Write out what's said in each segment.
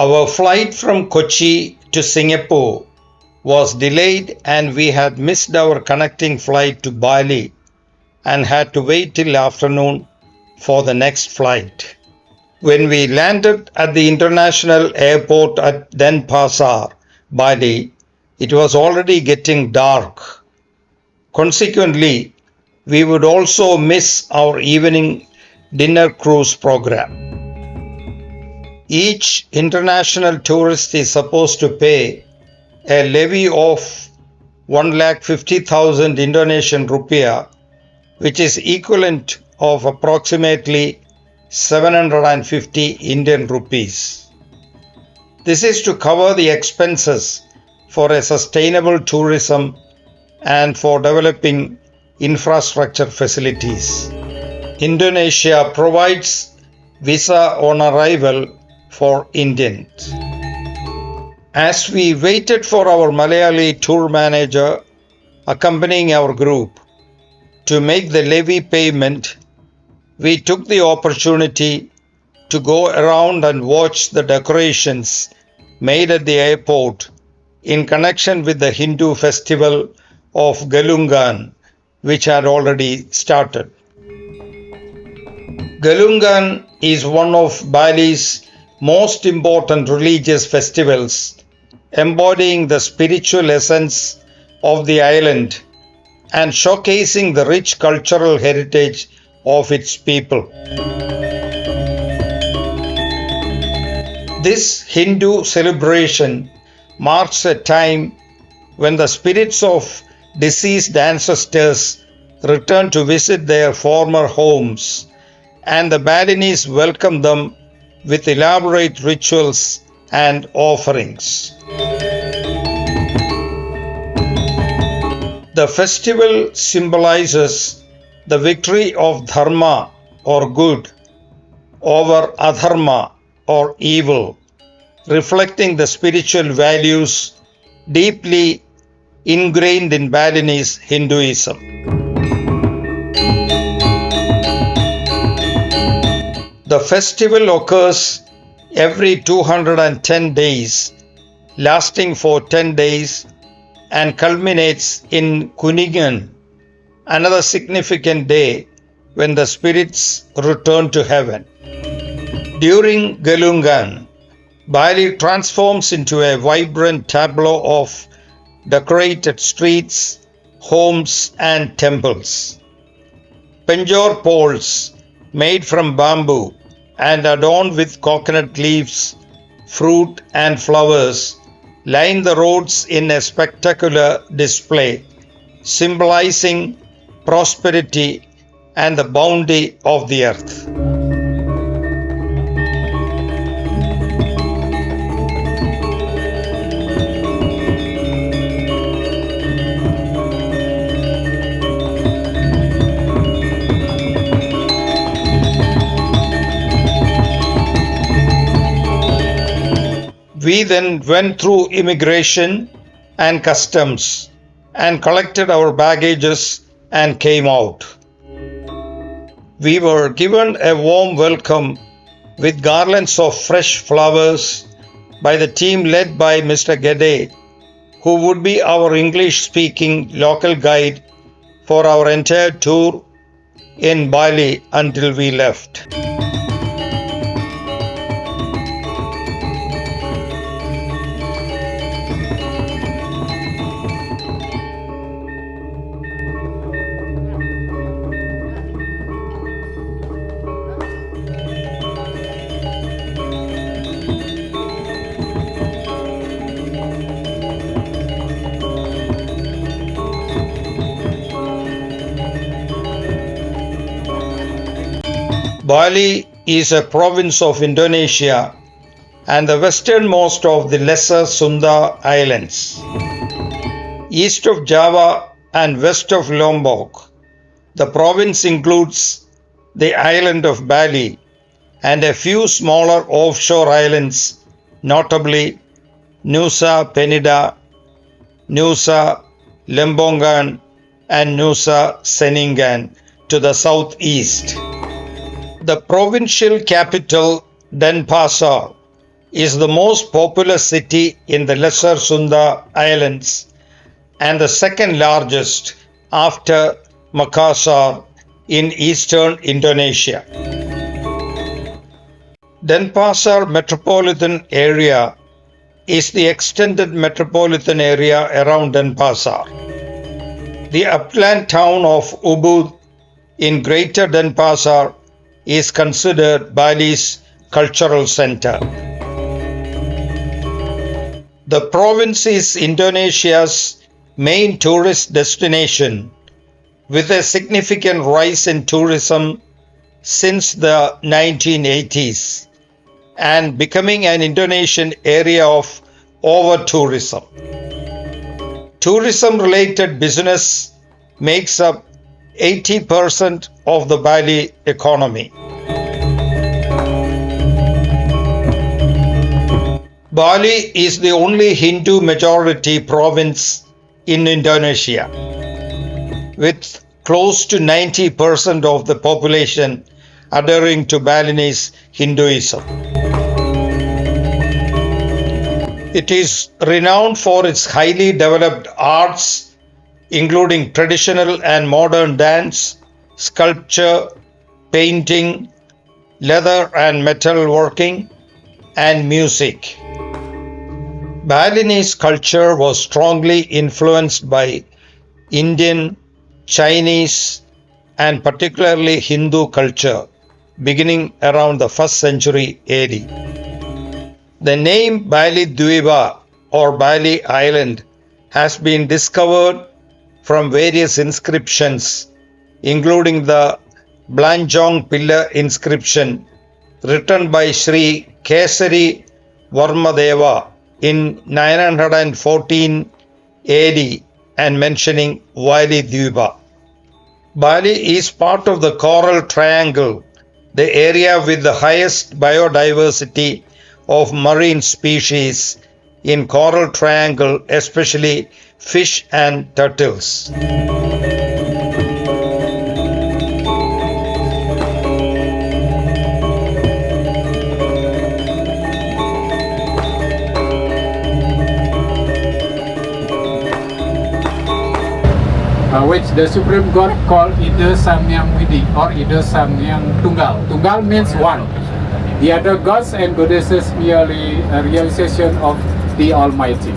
Our flight from Kochi to Singapore was delayed and we had missed our connecting flight to Bali and had to wait till afternoon for the next flight. When we landed at the international airport at Denpasar, Bali, it was already getting dark. Consequently, we would also miss our evening dinner cruise program. Each international tourist is supposed to pay a levy of 1,50,000 Indonesian rupiah, which is equivalent of approximately 750 Indian rupees. This is to cover the expenses for a sustainable tourism and for developing infrastructure facilities. Indonesia provides visa on arrival for Indians. As we waited for our Malayali tour manager accompanying our group to make the levy payment, we took the opportunity to go around and watch the decorations made at the airport in connection with the Hindu festival of Galungan, which had already started. Galungan is one of Bali's most important religious festivals, embodying the spiritual essence of the island and showcasing the rich cultural heritage of its people. This Hindu celebration marks a time when the spirits of deceased ancestors return to visit their former homes, and the Balinese welcome them with elaborate rituals and offerings. The festival symbolizes the victory of dharma or good over adharma or evil, reflecting the spiritual values deeply ingrained in Balinese Hinduism. The festival occurs every 210 days, lasting for 10 days, and culminates in Kuningan, another significant day when the spirits return to heaven. During Galungan, Bali transforms into a vibrant tableau of decorated streets, homes, and temples. Penjor poles made from bamboo and adorned with coconut leaves, fruit, and flowers line the roads in a spectacular display, symbolizing prosperity and the bounty of the earth. We then went through immigration and customs and collected our baggages and came out. We were given a warm welcome with garlands of fresh flowers by the team led by Mr. Gede, who would be our English-speaking local guide for our entire tour in Bali until we left. Bali is a province of Indonesia and the westernmost of the Lesser Sunda Islands. East of Java and west of Lombok, the province includes the island of Bali and a few smaller offshore islands, notably Nusa Penida, Nusa Lembongan, and Nusa Seningan to the southeast. The provincial capital, Denpasar, is the most populous city in the Lesser Sunda Islands and the second largest after Makassar in eastern Indonesia. Denpasar metropolitan area is the extended metropolitan area around Denpasar. The upland town of Ubud in Greater Denpasar is considered Bali's cultural center. The province is Indonesia's main tourist destination, with a significant rise in tourism since the 1980s and becoming an Indonesian area of over-tourism. Tourism-related business makes up 80% of the Bali economy. Bali is the only Hindu majority province in Indonesia, with close to 90% of the population adhering to Balinese Hinduism. It is renowned for its highly developed arts, including traditional and modern dance, sculpture, painting, leather and metal working, and music. Balinese culture was strongly influenced by Indian, Chinese, and particularly Hindu culture, beginning around the 1st century AD. The name Bali Dwipa or Bali Island has been discovered from various inscriptions, including the Blanjong Pillar inscription written by Sri Kesari Varmadeva in 914 AD and mentioning Bali Dwipa. Bali is part of the Coral Triangle, the area with the highest biodiversity of marine species in Coral Triangle, especially fish and turtles. Which the Supreme God called Ida Samyang Widi or Ida Samyang Tunggal. Tunggal means one. The other gods and goddesses merely a realization of the Almighty.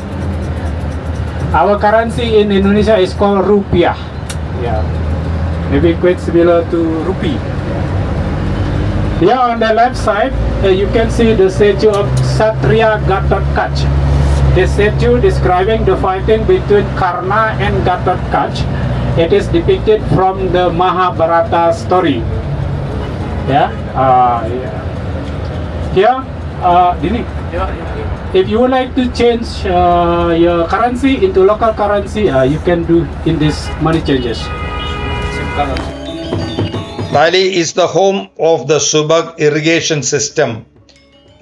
Our currency in Indonesia is called rupiah. Yeah, maybe quite similar to rupee. Here on the left side, you can see the statue of Satria Gatotkaca. The statue describing the fighting between Karna and Gatotkaca. It is depicted from the Mahabharata story. Yeah. Here, Dini, if you would like to change your currency into local currency, you can do in this money changes. Bali is the home of the Subak irrigation system,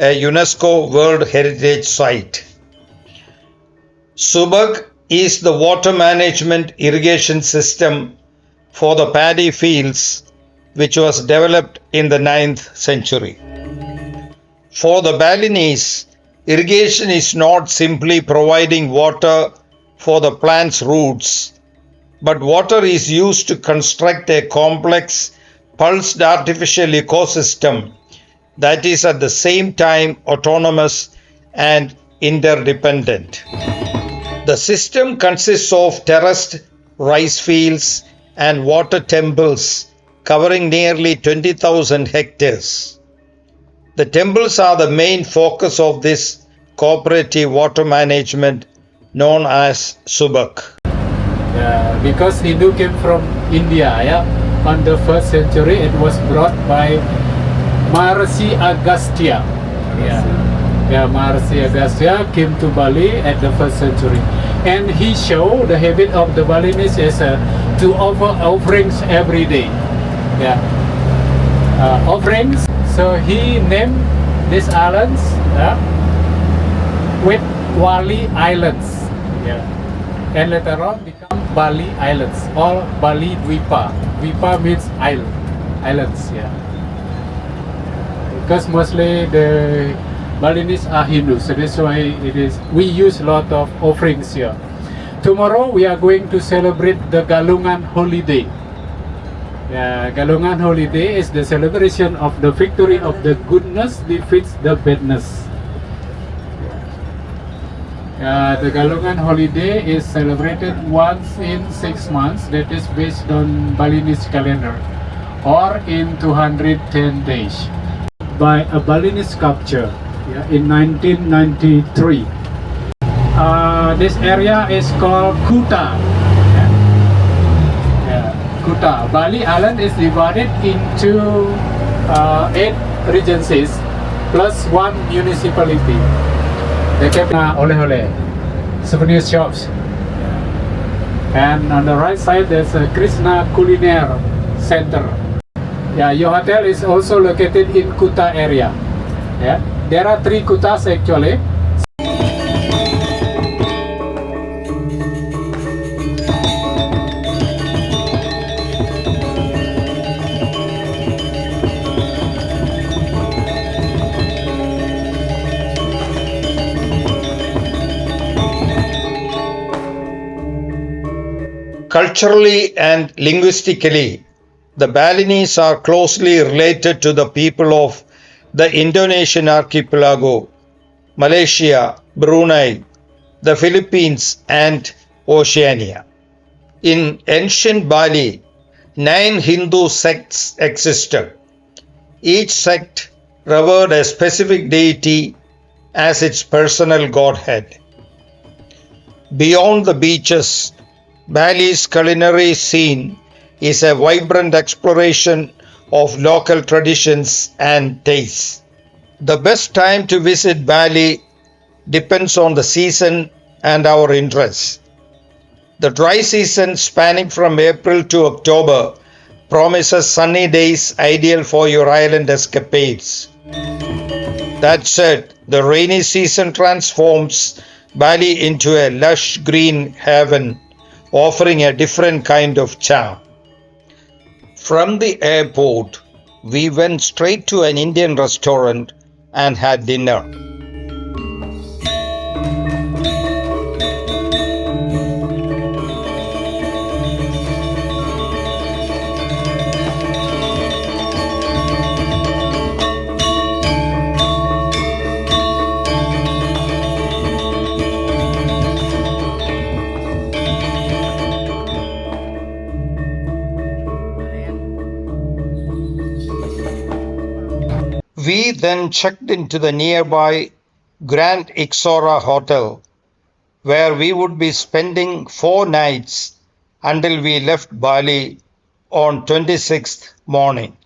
a UNESCO World Heritage Site. Subak is the water management irrigation system for the paddy fields, which was developed in the 9th century. For the Balinese, irrigation is not simply providing water for the plant's roots, but water is used to construct a complex, pulsed artificial ecosystem that is at the same time autonomous and interdependent. The system consists of terraced rice fields and water temples covering nearly 20,000 hectares. The temples are the main focus of this cooperative water management known as Subak. Because Hindu came from India, on the 1st century it was brought by Maharishi Agastya. Maharishi Agastya came to Bali at the 1st century, and he showed the habit of the Balinese is to offer offerings every day. Offerings. So he named these islands with Wali Islands, and later on become Bali Islands or Bali Dwipa. Dwipa means islands, because mostly the Balinese are Hindu, so that's why we use a lot of offerings here. Tomorrow we are going to celebrate the Galungan holiday. Galungan holiday is the celebration of the victory of the goodness defeats the badness. The Galungan holiday is celebrated once in 6 months, that is based on Balinese calendar, or in 210 days, by a Balinese sculpture in 1993. This area is called Kuta. Kuta. Bali Island is divided into 8 regencies plus 1 municipality. The capital oleh-oleh, souvenir shops. And on the right side there's a Krishna Culinaire Center. Your hotel is also located in Kuta area. There are 3 kutas actually. Culturally and linguistically, the Balinese are closely related to the people of the Indonesian archipelago, Malaysia, Brunei, the Philippines, and Oceania. In ancient Bali, 9 Hindu sects existed. Each sect revered a specific deity as its personal godhead. Beyond the beaches, Bali's culinary scene is a vibrant exploration of local traditions and tastes. The best time to visit Bali depends on the season and our interests. The dry season, spanning from April to October, promises sunny days ideal for your island escapades. That said, the rainy season transforms Bali into a lush green haven, offering a different kind of charm. From the airport, we went straight to an Indian restaurant and had dinner. We then checked into the nearby Grand Ixora Hotel, where we would be spending 4 nights until we left Bali on 26th morning.